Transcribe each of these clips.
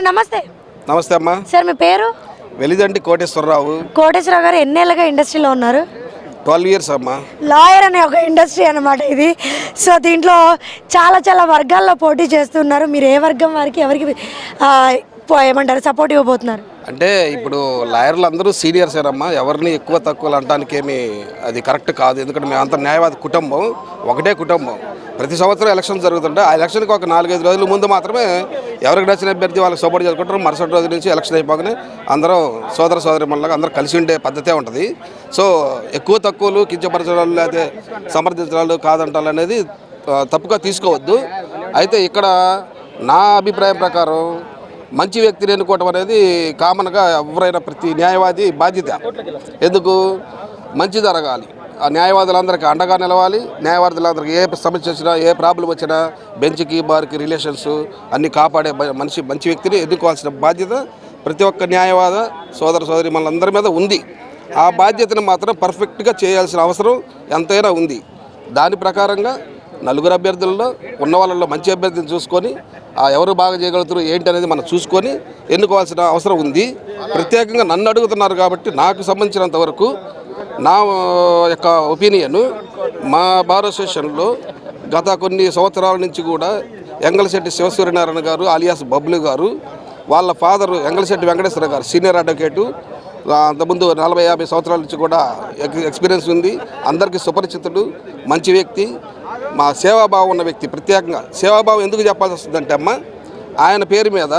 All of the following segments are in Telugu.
సార్ నమస్తే. నమస్తే అమ్మా. సార్ మీ పేరు? వెలిదండి కోటేశ్వరరావు. కోటేశ్వరరావు గారు ఎన్నేళ్ళుగా ఇండస్ట్రీలో ఉన్నారు? 12 years అమ్మా. లాయర్ అనే ఒక ఇండస్ట్రీ అనమాట ఇది. సో దీంట్లో చాలా వర్గాల్లో పోటీ చేస్తున్నారు. మీరు ఏ వర్గం వారికి ఎవరికి ఏమంటారు సపోర్ట్ ఇవ్వబోతున్నారు? అంటే ఇప్పుడు లాయర్లు అందరూ సీనియర్సేనమ్మా. ఎవరిని ఎక్కువ తక్కువలు అనడానికి ఏమి అది కరెక్ట్ కాదు. ఎందుకంటే మేము అంత న్యాయవాది కుటుంబం, ఒకటే కుటుంబం. ప్రతి సంవత్సరం ఎలక్షన్ జరుగుతుంటే ఆ ఎలక్షన్కి ఒక 4-5 రోజుల ముందు మాత్రమే ఎవరికి నచ్చిన అభ్యర్థి వాళ్ళకి సపోర్ట్ చేసుకుంటారు. మరుసటి రోజు నుంచి ఎలక్షన్ అయిపోగానే అందరం సోదరిమణులాగా అందరూ కలిసి ఉండే పద్ధతే ఉంటుంది. సో ఎక్కువ తక్కువలు కించపరచడాలు లేదా సమర్థించడాలు కాదంటాలు అనేది తప్పుగా తీసుకోవద్దు. అయితే ఇక్కడ నా అభిప్రాయం ప్రకారం మంచి వ్యక్తిని ఎన్నుకోవటం అనేది కామన్గా ఎవరైనా ప్రతి న్యాయవాది బాధ్యత. ఎందుకు? మంచి జరగాలి, ఆ న్యాయవాదులందరికీ అండగా నిలవాలి. న్యాయవాదులందరికీ ఏ సమస్య వచ్చినా ఏ ప్రాబ్లం వచ్చినా బెంచ్కి బార్కి రిలేషన్స్ అన్నీ కాపాడే మంచి వ్యక్తిని ఎన్నుకోవాల్సిన బాధ్యత ప్రతి ఒక్క న్యాయవాద సోదరి మనందరి మీద ఉంది. ఆ బాధ్యతను మాత్రం పర్ఫెక్ట్గా చేయాల్సిన అవసరం ఎంతైనా ఉంది. దాని ప్రకారంగా నలుగురు అభ్యర్థుల్లో ఉన్న వాళ్ళల్లో మంచి అభ్యర్థిని చూసుకొని ఎవరు బాగా చేయగలుగుతారు ఏంటి అనేది మనం చూసుకొని ఎన్నుకోవాల్సిన అవసరం ఉంది. ప్రత్యేకంగా నన్ను అడుగుతున్నారు కాబట్టి నాకు సంబంధించినంత వరకు నా యొక్క ఒపీనియన్, మా బార్ అసోసియేషన్లో గత కొన్ని సంవత్సరాల నుంచి కూడా ఎంగళశెట్టి శివసూర్యనారాయణ గారు అలియాస్ బబ్లు గారు, వాళ్ళ ఫాదరు ఎంగళశెట్టి వెంకటేశ్వర గారు సీనియర్ అడ్వకేటు, అంతకుముందు 40-50 సంవత్సరాల నుంచి కూడా ఎక్స్పీరియన్స్ ఉంది. అందరికీ సుపరిచితుడు, మంచి వ్యక్తి, మా సేవాభావం ఉన్న వ్యక్తి. ప్రత్యేకంగా సేవాభావం ఎందుకు చెప్పాల్సి వస్తుందంటే అమ్మ, ఆయన పేరు మీద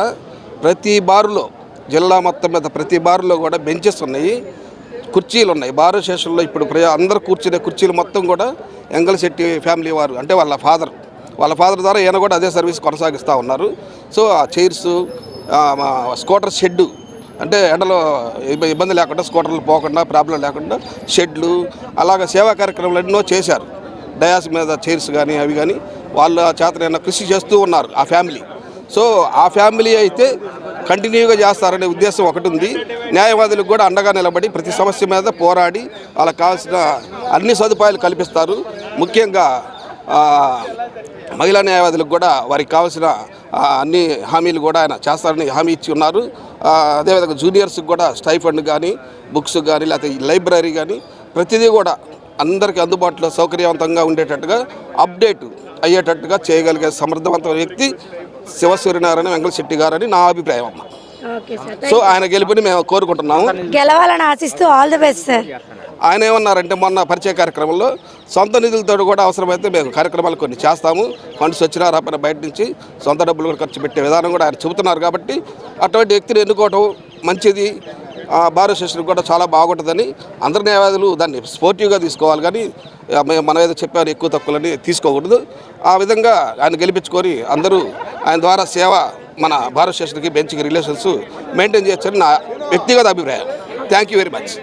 ప్రతి బారులో జిల్లా మొత్తం మీద ప్రతి బారులో కూడా బెంచెస్ ఉన్నాయి, కుర్చీలు ఉన్నాయి. బార్ అసోసియేషన్లో ఇప్పుడు అందరూ కూర్చునే కుర్చీలు మొత్తం కూడా ఎంగళశెట్టి ఫ్యామిలీ వారు, అంటే వాళ్ళ ఫాదర్ ద్వారా ఈయన కూడా అదే సర్వీస్ కొనసాగిస్తూ ఉన్నారు. సో ఆ చైర్స్, స్కూటర్ షెడ్డు, అంటే ఎండలో ఇబ్బంది లేకుండా స్కూటర్లు పోకుండా ప్రాబ్లం లేకుండా షెడ్లు, అలాగే సేవా కార్యక్రమాలు ఎన్నో చేశారు. డయాస్ మీద చైర్స్ కానీ అవి కానీ వాళ్ళ చేతనైనా కృషి చేస్తూ ఉన్నారు ఆ ఫ్యామిలీ. సో ఆ ఫ్యామిలీ అయితే కంటిన్యూగా చేస్తారనే ఉద్దేశం ఒకటి ఉంది. న్యాయవాదులకు కూడా అండగా నిలబడి ప్రతి సమస్య మీద పోరాడి వాళ్ళకి కావాల్సిన అన్ని సదుపాయాలు కల్పిస్తారు. ముఖ్యంగా మహిళా న్యాయవాదులకు కూడా వారికి కావాల్సిన అన్ని హామీలు కూడా ఆయన చేస్తారని హామీ ఇచ్చి ఉన్నారు. అదేవిధంగా జూనియర్స్కి కూడా స్టైఫండ్ కానీ బుక్స్ కానీ లేకపోతే లైబ్రరీ కానీ ప్రతిదీ కూడా అందరికీ అందుబాటులో సౌకర్యవంతంగా ఉండేటట్టుగా అప్డేట్ అయ్యేటట్టుగా చేయగలిగే సమర్థవంతమైన వ్యక్తి శివసూర్యనారాయణ వెంకటశెట్టి గారు అని నా అభిప్రాయం అమ్మ. సో ఆయన గెలుపుని మేము కోరుకుంటున్నాము. గెలవాలని ఆశిస్తూ ఆల్ ది బెస్ట్ సార్. ఆయన ఏమన్నారంటే మొన్న పరిచయ కార్యక్రమంలో సొంత నిధులతో కూడా అవసరమైతే మేము కార్యక్రమాలు కొన్ని చేస్తాము, ఫండ్స్ వచ్చినా రాకపోయినా బయట నుంచి సొంత డబ్బులు కూడా ఖర్చు పెట్టే విధానం కూడా ఆయన చెబుతున్నారు. కాబట్టి అటువంటి వ్యక్తిని ఎన్నుకోవటం మంచిది. బార్ అసోసియేషన్ కూడా చాలా బాగుంటుందని అందరు న్యాయవాదులు దాన్ని స్పోర్టివ్గా తీసుకోవాలి. కానీ మనం ఏదో చెప్పారు ఎక్కువ తక్కువలని తీసుకోకూడదు. ఆ విధంగా ఆయన గెలిపించుకొని అందరూ ఆయన ద్వారా సేవ మన బార్ అసోసియేషన్కి బెంచ్కి రిలేషన్స్ మెయింటైన్ చేయొచ్చని నా వ్యక్తిగత అభిప్రాయం. Thank you very much.